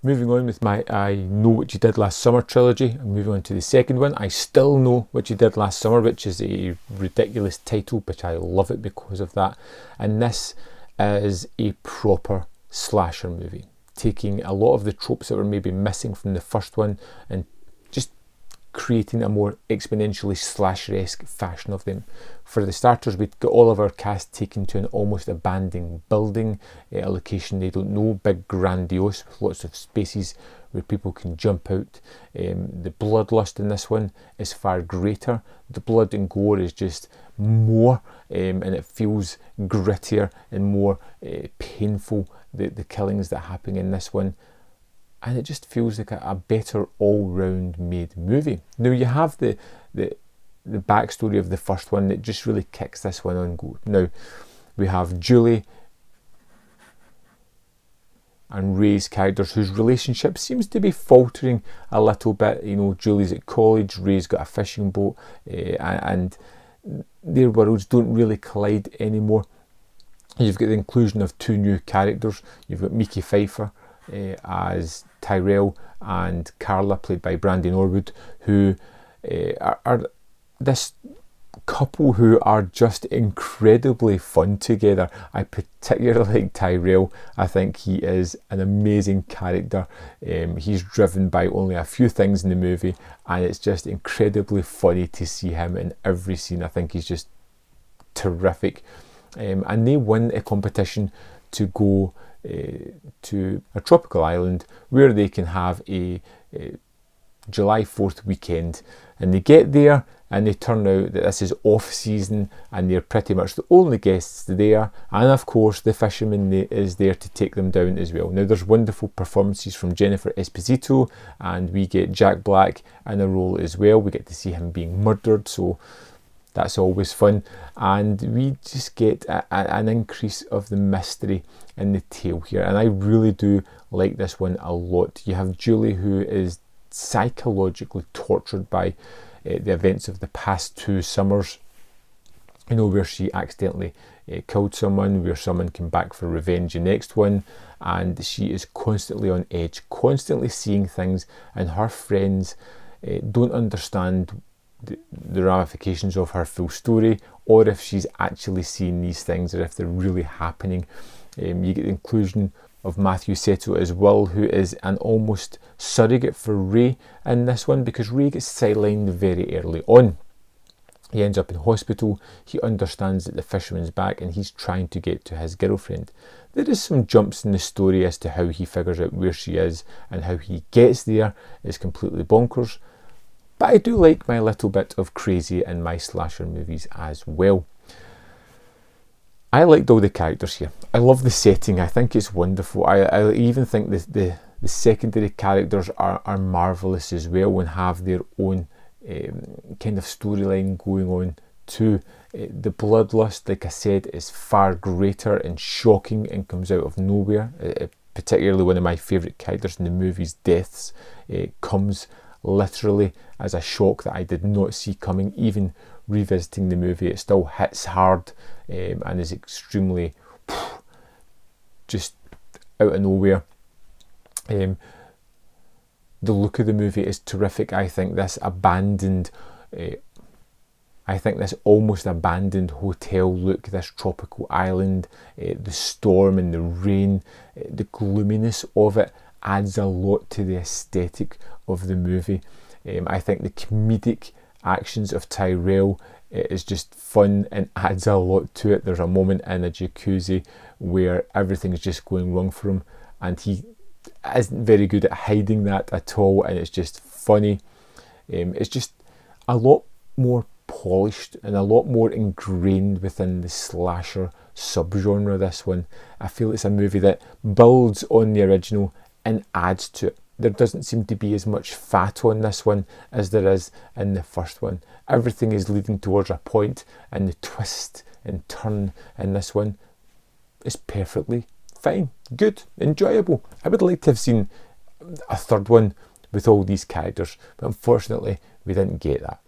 Moving on with my I Know What You Did Last Summer trilogy, and moving on to the second one, I Still Know What You Did Last Summer, which is a ridiculous title, but I love it because of that. And this is a proper slasher movie, taking a lot of the tropes that were maybe missing from the first one and just creating a more exponentially slasher-esque fashion of them. For the starters, we'd got all of our cast taken to an almost abandoned building, a location they don't know, big, grandiose, with lots of spaces where people can jump out. The bloodlust in this one is far greater. The blood and gore is just more, and it feels grittier and more painful, the killings that happen in this one. And it just feels like a better all-round made movie. Now you have the backstory of the first one that just really kicks this one on go. Now we have Julie and Ray's characters, whose relationship seems to be faltering a little bit. You know, Julie's at college, Ray's got a fishing boat, and their worlds don't really collide anymore. You've got the inclusion of two new characters. You've got Mickey Pfeiffer as Tyrell and Carla, played by Brandy Norwood, who are this couple who are just incredibly fun together. I particularly like Tyrell. I think he is an amazing character. He's driven by only a few things in the movie, and it's just incredibly funny to see him in every scene. I think he's just terrific. And they win a competition to go to a tropical island where they can have a July 4th weekend, and they get there and they turn out that this is off season and they're pretty much the only guests there, and of course the fisherman is there to take them down as well. Now there's wonderful performances from Jennifer Esposito, and we get Jack Black in a role as well. We get to see him being murdered, so that's always fun, and we just get an increase of the mystery in the tale here, and I really do like this one a lot. You have Julie, who is psychologically tortured by the events of the past two summers, you know, where she accidentally killed someone, where someone came back for revenge the next one, and she is constantly on edge, constantly seeing things, and her friends don't understand the ramifications of her full story, or if she's actually seeing these things, or if they're really happening. You get the inclusion of Matthew Seto as well, who is an almost surrogate for Ray in this one, because Ray gets sidelined very early on. He ends up in hospital, he understands that the fisherman's back, and he's trying to get to his girlfriend. There is some jumps in the story as to how he figures out where she is, and how he gets there is completely bonkers. But I do like my little bit of crazy in my slasher movies as well. I liked all the characters here. I love the setting. I think it's wonderful. I even think the secondary characters are marvellous as well, and have their own kind of storyline going on too. The bloodlust, like I said, is far greater and shocking and comes out of nowhere. Particularly one of my favourite characters in the movie's deaths comes literally as a shock that I did not see coming. Even revisiting the movie, it still hits hard and is extremely just out of nowhere. The look of the movie is terrific. I think this almost abandoned hotel look, this tropical island, the storm and the rain, the gloominess of it adds a lot to the aesthetic of the movie. I think the comedic actions of Tyrell is just fun and adds a lot to it. There's a moment in a jacuzzi where everything's just going wrong for him, and he isn't very good at hiding that at all, and it's just funny. It's just a lot more polished and a lot more ingrained within the slasher subgenre, this one. I feel it's a movie that builds on the original and adds to it. There doesn't seem to be as much fat on this one as there is in the first one. Everything is leading towards a point, and the twist and turn in this one is perfectly fine, good, enjoyable. I would like to have seen a third one with all these characters, but unfortunately we didn't get that.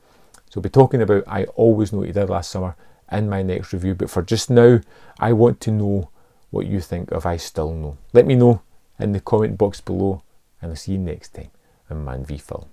So we'll be talking about I Always Know What You Did Last Summer in my next review, but for just now I want to know what you think of I Still Know. Let me know in the comment box below and I'll see you next time on Man v Film.